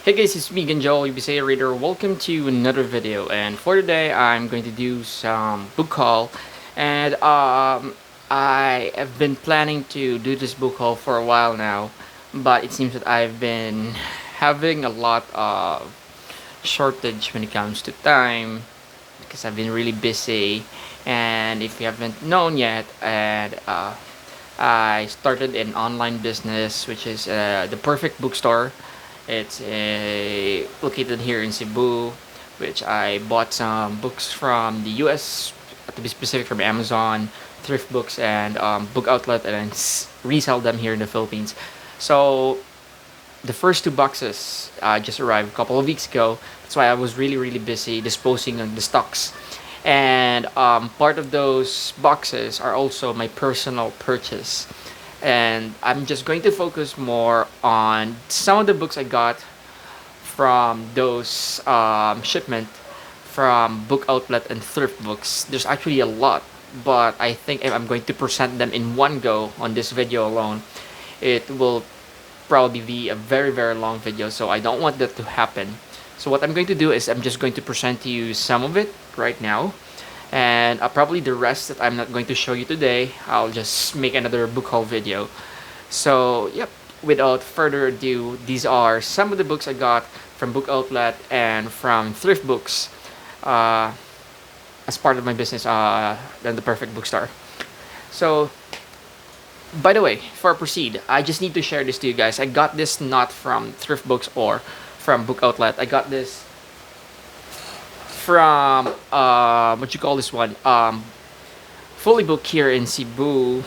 Hey guys, it's me Ganjol, UBC Reader. Welcome to another video. And for today, I'm going to do some book haul. And I have been planning to do this book haul for a while now, but it seems that I've been having a lot of shortage when it comes to time because I've been really busy. And if you haven't known yet, I started an online business, which is the perfect bookstore. It's located here in Cebu, which I bought some books from the US, to be specific, from Amazon, Thriftbooks, and Bookoutlet, and then resell them here in the Philippines. So the first two boxes just arrived a couple of weeks ago. That's why I was really busy disposing of the stocks. And part of those boxes are also my personal purchase. And I'm just going to focus more on some of the books I got from those shipment from Book Outlet and Thrift Books. There's actually a lot, but I think if I'm going to present them in one go on this video alone, it will probably be a very long video, so I don't want that to happen. So what I'm going to do is I'm just going to present to you some of it right now, and probably the rest that I'm not going to show you today, I'll just make another book haul video. So yep, without further ado, these are some of the books I got from Book Outlet and from Thrift Books uh, as part of my business, then the perfect bookstore. So by the way, before I proceed, I just need to share this to you guys. I got this not from Thrift Books or from Book Outlet. I got this from what you call this one? Fully booked here in Cebu.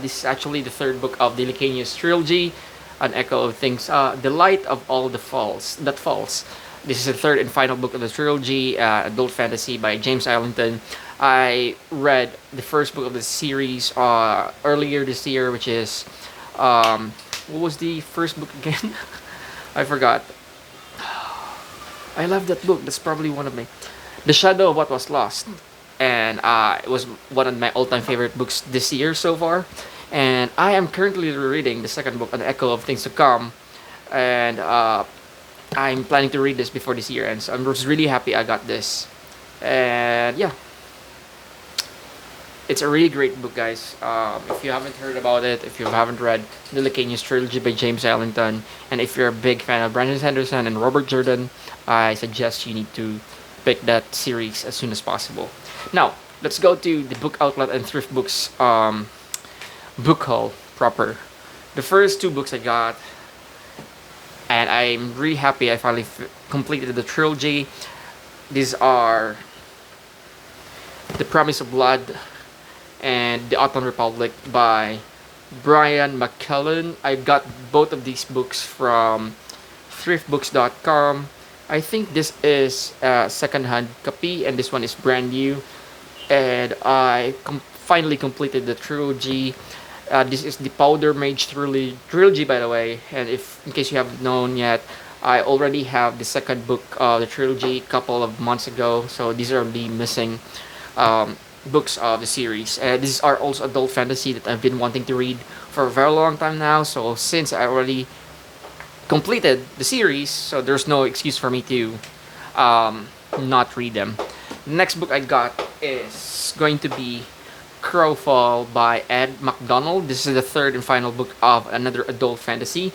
This is actually the third book of the Licanius trilogy, An Echo of Things. The Light of All the Falls That Falls. This is the third and final book of the trilogy, adult fantasy by James Arlington. I read the first book of the series earlier this year, which is what was the first book again? I forgot. I love that book. That's probably one of my The Shadow of What Was Lost, and it was one of my all-time favorite books this year so far. And I am currently reading the second book, An Echo of Things to Come, and I'm planning to read this before this year ends. So I'm just really happy I got this, and yeah, it's a really great book, guys. If you haven't heard about it, if you haven't read the Licanius trilogy by James Ellington, and if you're a big fan of Brandon Sanderson and Robert Jordan, I suggest you need to pick that series as soon as possible. Now, let's go to the Book Outlet and Thrift Books book haul proper. The first two books I got, and I'm really happy I finally completed the trilogy. These are The Promise of Blood and The Autumn Republic by Brian McKellen. I got both of these books from thriftbooks.com. I think this is a second-hand copy, and this one is brand new. And I finally completed the trilogy. This is the Powder Mage trilogy, by the way. And if, in case you haven't known yet, I already have the second book of the trilogy a couple of months ago. So these are the missing books of the series. These are also adult fantasy that I've been wanting to read for a very long time now. So since I already completed the series, so there's no excuse for me to not read them. The next book I got is going to be Crowfall by Ed McDonald. This is the third and final book of another adult fantasy.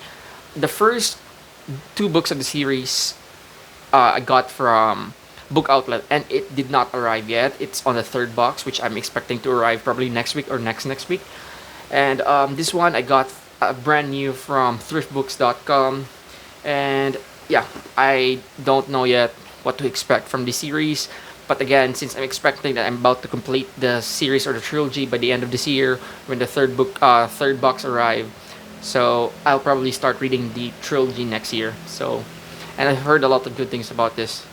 The first two books of the series I got from Book Outlet, and it did not arrive yet. It's on the third box, which I'm expecting to arrive probably next week or next week. And this one I got brand new from thriftbooks.com, and yeah, I don't know yet what to expect from the series. But again, since I'm expecting that I'm about to complete the series or the trilogy by the end of this year, when the third box arrive, so I'll probably start reading the trilogy next year. So, and I've heard a lot of good things about this.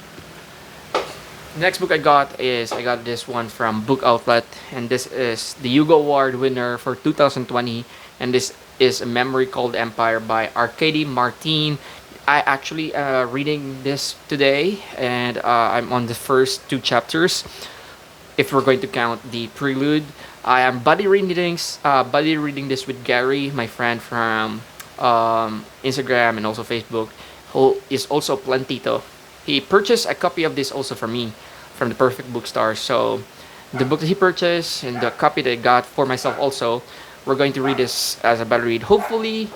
The next book I got this one from Book Outlet, and this is the Hugo Award winner for 2020, and this is A Memory Called Empire by Arcady Martin. I actually reading this today, and I'm on the first two chapters. If we're going to count the prelude, I am buddy reading this with Gary, my friend from Instagram and also Facebook, who is also Plantito. He purchased a copy of this also for me from the Perfect Bookstore. So the book that he purchased and the copy that I got for myself also, we're going to read this as a battle read. Hopefully,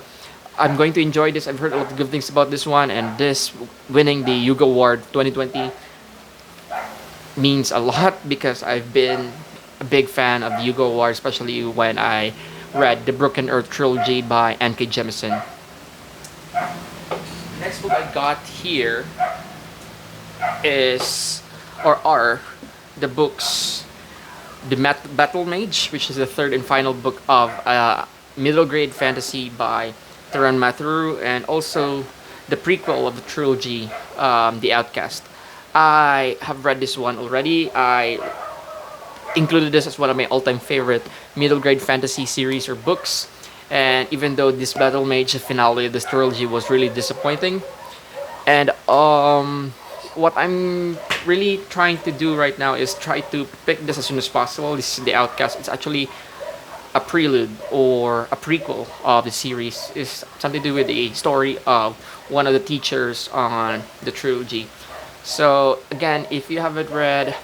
I'm going to enjoy this. I've heard a lot of good things about this one, and this winning the Yugo Award 2020 means a lot because I've been a big fan of the Yugo Award, especially when I read the Broken Earth trilogy by N.K. Jemisin. Next book I got here is or are the books The Battle Mage, which is the third and final book of middle grade fantasy by Taran Matharu, and also the prequel of the trilogy, The Outcast. I have read this one already. I included this as one of my all-time favorite middle grade fantasy series or books. And even though this Battle Mage, the finale of this trilogy, was really disappointing, and what I'm really trying to do right now is try to pick this as soon as possible. This is The Outcast. It's actually a prelude or a prequel of the series. It's something to do with the story of one of the teachers on the trilogy. So again, if you haven't read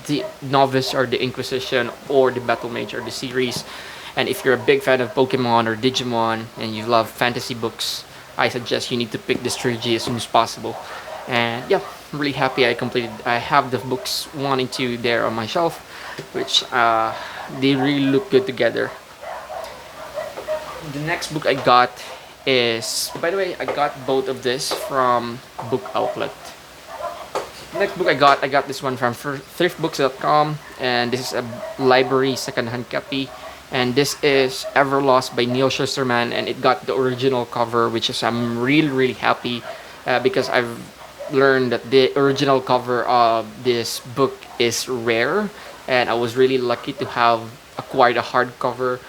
the Novice or the Inquisition or the Battle Mage or the series, and if you're a big fan of Pokemon or Digimon and you love fantasy books, I suggest you need to pick this trilogy as soon as possible. And yeah, I'm really happy I have the books 1 and 2 there on my shelf, which they really look good together. The next book I got is, by the way, I got both of this from Bookoutlet. Next book I got this one from Thriftbooks.com, and this is a library secondhand copy. And this is Everlost by Neil Schusterman, and it got the original cover, which is I'm really happy because I've learned that the original cover of this book is rare, and I was really lucky to have acquired a hardcover,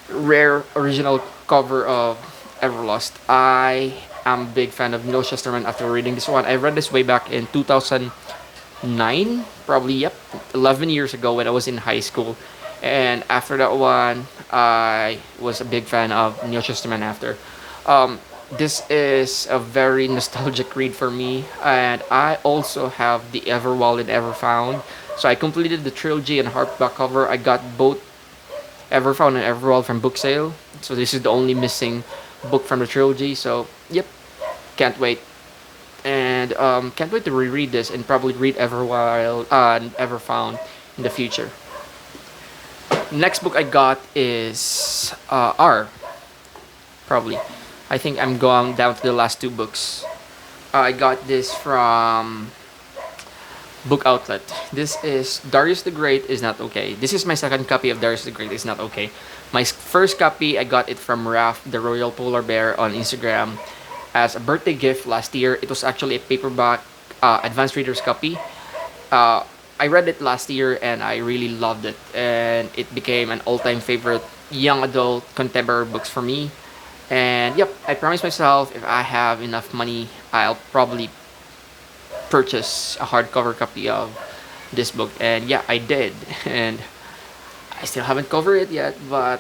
rare original cover of Everlost. I am a big fan of Neil Schusterman after reading this one. I read this way back in 2009, probably, yep, 11 years ago when I was in high school. And after that one, I was a big fan of Neil Schusterman after. This is a very nostalgic read for me, and I also have the Everwild and Everfound. So I completed the trilogy and hardback cover. I got both Everfound and Everwild from book sale. So this is the only missing book from the trilogy. So yep, can't wait. And can't wait to reread this and probably read Everwild and Everfound in the future. Next book I got is R. Probably. I think I'm going down to the last 2 books. I got this from Bookoutlet. This is Darius the Great is Not Okay. This is my second copy of Darius the Great is Not Okay. My first copy, I got it from Raph, the Royal Polar Bear, on Instagram as a birthday gift last year. It was actually a paperback advanced reader's copy. I read it last year and I really loved it, and it became an all-time favorite young adult contemporary books for me. And yep, I promised myself if I have enough money, I'll probably purchase a hardcover copy of this book. And yeah, I did. And I still haven't covered it yet, but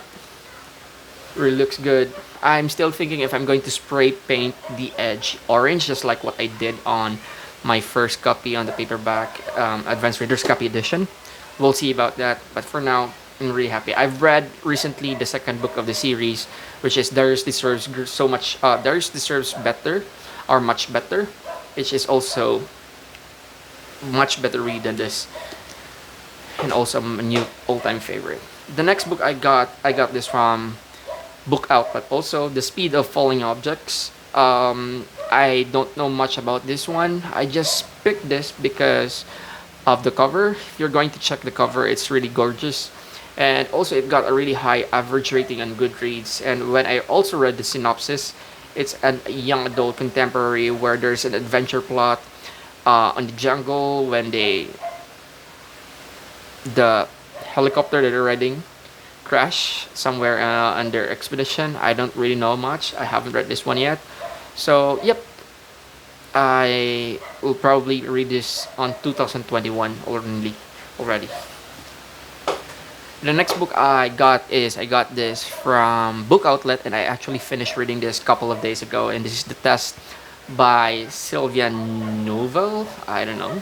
it really looks good. I'm still thinking if I'm going to spray paint the edge orange, just like what I did on my first copy on the paperback advanced reader's copy edition. We'll see about that, but for now I'm really happy. I've read recently the second book of the series, which is Darius Deserves So Much Darius Deserves Better, or Much Better, which is also much better read than this, and also a new all-time favorite. The next book I got this from Bookoutlet, also The Speed of Falling Objects. I don't know much about this one. I just picked this because of the cover. If you're going to check the cover, it's really gorgeous. And also it got a really high average rating on Goodreads. And when I also read the synopsis, it's a young adult contemporary where there's an adventure plot on the jungle when the helicopter that they're riding crash somewhere on their expedition. I don't really know much. I haven't read this one yet. So yep, I will probably read this on 2021 already. The next book I got this from Bookoutlet, and I actually finished reading this a couple of days ago. And this is The Test by Sylvia Novel. I don't know.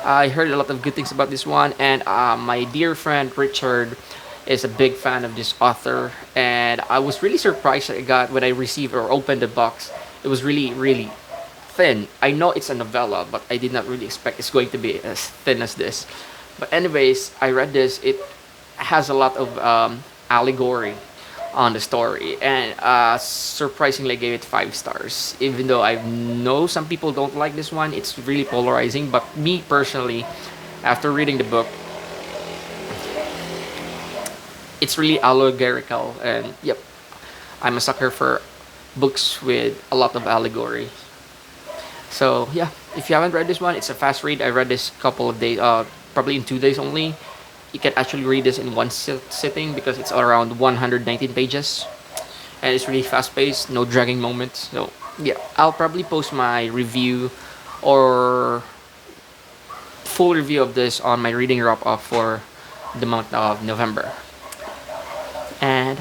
I heard a lot of good things about this one, and my dear friend Richard is a big fan of this author, and I was really surprised I got when I received or opened the box. It was really, really thin. I know it's a novella, but I did not really expect it's going to be as thin as this. But anyways, I read this. It has a lot of allegory on the story, and surprisingly I gave it 5 stars. Even though I know some people don't like this one, it's really polarizing. But me personally, after reading the book, it's really allegorical, and yep, I'm a sucker for books with a lot of allegory. So yeah, if you haven't read this one, it's a fast read. I read this couple of days, probably in 2 days only. You can actually read this in one sitting because it's around 119 pages, and it's really fast paced, no dragging moments. So yeah, I'll probably post my review or full review of this on my reading wrap up for the month of November. And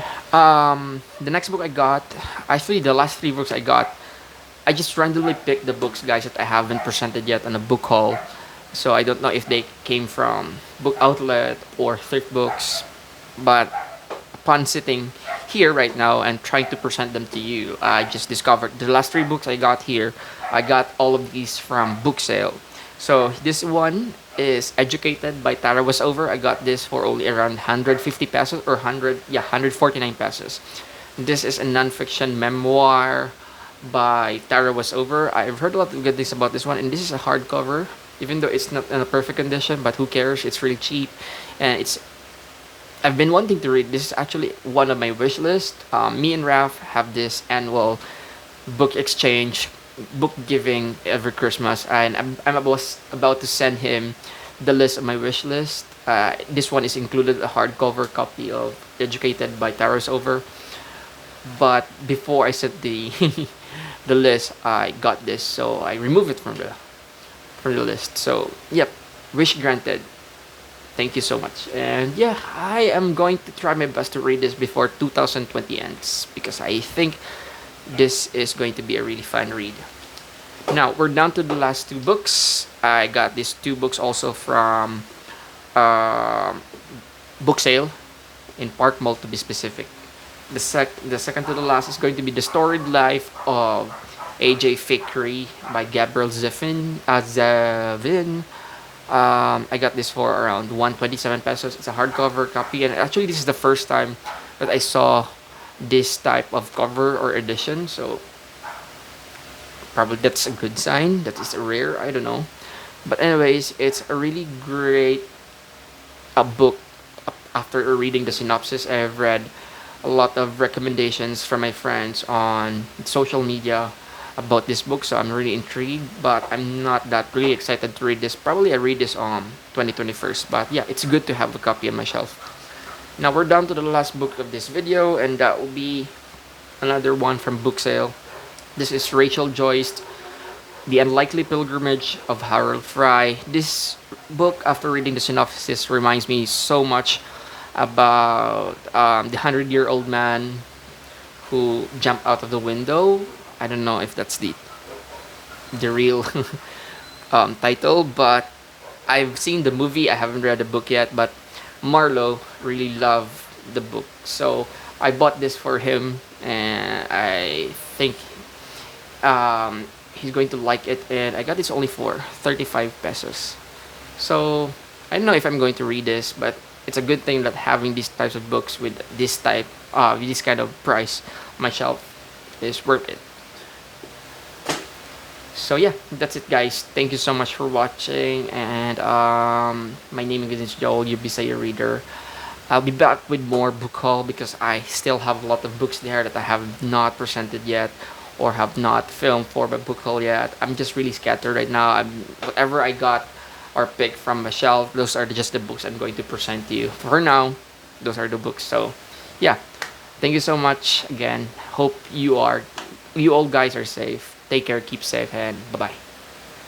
the next book I got, actually the last 3 books I got, I just randomly picked the books, guys, that I haven't presented yet on a book haul. So I don't know if they came from Bookoutlet or Thriftbooks, but upon sitting here right now and trying to present them to you, I just discovered the last 3 books I got here. I got all of these from book sale. So this one is Educated by Tara Was Over. I got this for only around 150 pesos or 149 pesos. This is a non-fiction memoir by Tara Was Over. I've heard a lot of good things about this one, and this is a hardcover. Even though it's not in a perfect condition, but who cares? It's really cheap, and it's. I've been wanting to read. This is actually one of my wish list. Me and Raf have this annual book exchange, book giving every Christmas, and I'm about to send him the list of my wish list. This one is included a hardcover copy of Educated by Tara Was Over. But before I sent the the list, I got this, so I removed it from the list. So yep, wish granted. Thank you so much. And yeah, I am going to try my best to read this before 2020 ends because I think this is going to be a really fun read. Now we're down to the last 2 books. I got these 2 books also from book sale in Park Mall, to be specific. The second to the last is going to be The Storied Life of AJ Fakery by Gabriel Zevin. I got this for around 127 pesos. It's a hardcover copy, and actually this is the first time that I saw this type of cover or edition. So probably that's a good sign. That is rare. I don't know, but anyways, it's a really great book. After reading the synopsis, I've read a lot of recommendations from my friends on social media about this book, so I'm really intrigued, but I'm not that really excited to read this. Probably I read this on 2021, but yeah, it's good to have a copy on my shelf. Now we're down to the last book of this video, and that will be another one from book sale. This is Rachel Joyce, The Unlikely Pilgrimage of Harold Fry. This book, after reading the synopsis, reminds me so much about the 100-year-old man who jumped out of the window. I don't know if that's the real title, but I've seen the movie. I haven't read the book yet, but Marlo really loved the book, so I bought this for him, and I think he's going to like it. And I got this only for 35 pesos. So I don't know if I'm going to read this, but it's a good thing that having these types of books with this kind of price on my shelf is worth it. So yeah, that's it, guys. Thank you so much for watching, and my name is Joel, your Bisaya reader. I'll be back with more book haul because I still have a lot of books there that I have not presented yet or have not filmed for my book haul yet. I'm just really scattered right now. Whatever I got or picked from the shelf, those are just the books I'm going to present to you. For now, those are the books. So yeah, thank you so much again. Hope you all guys are safe. Take care, keep safe, and bye-bye.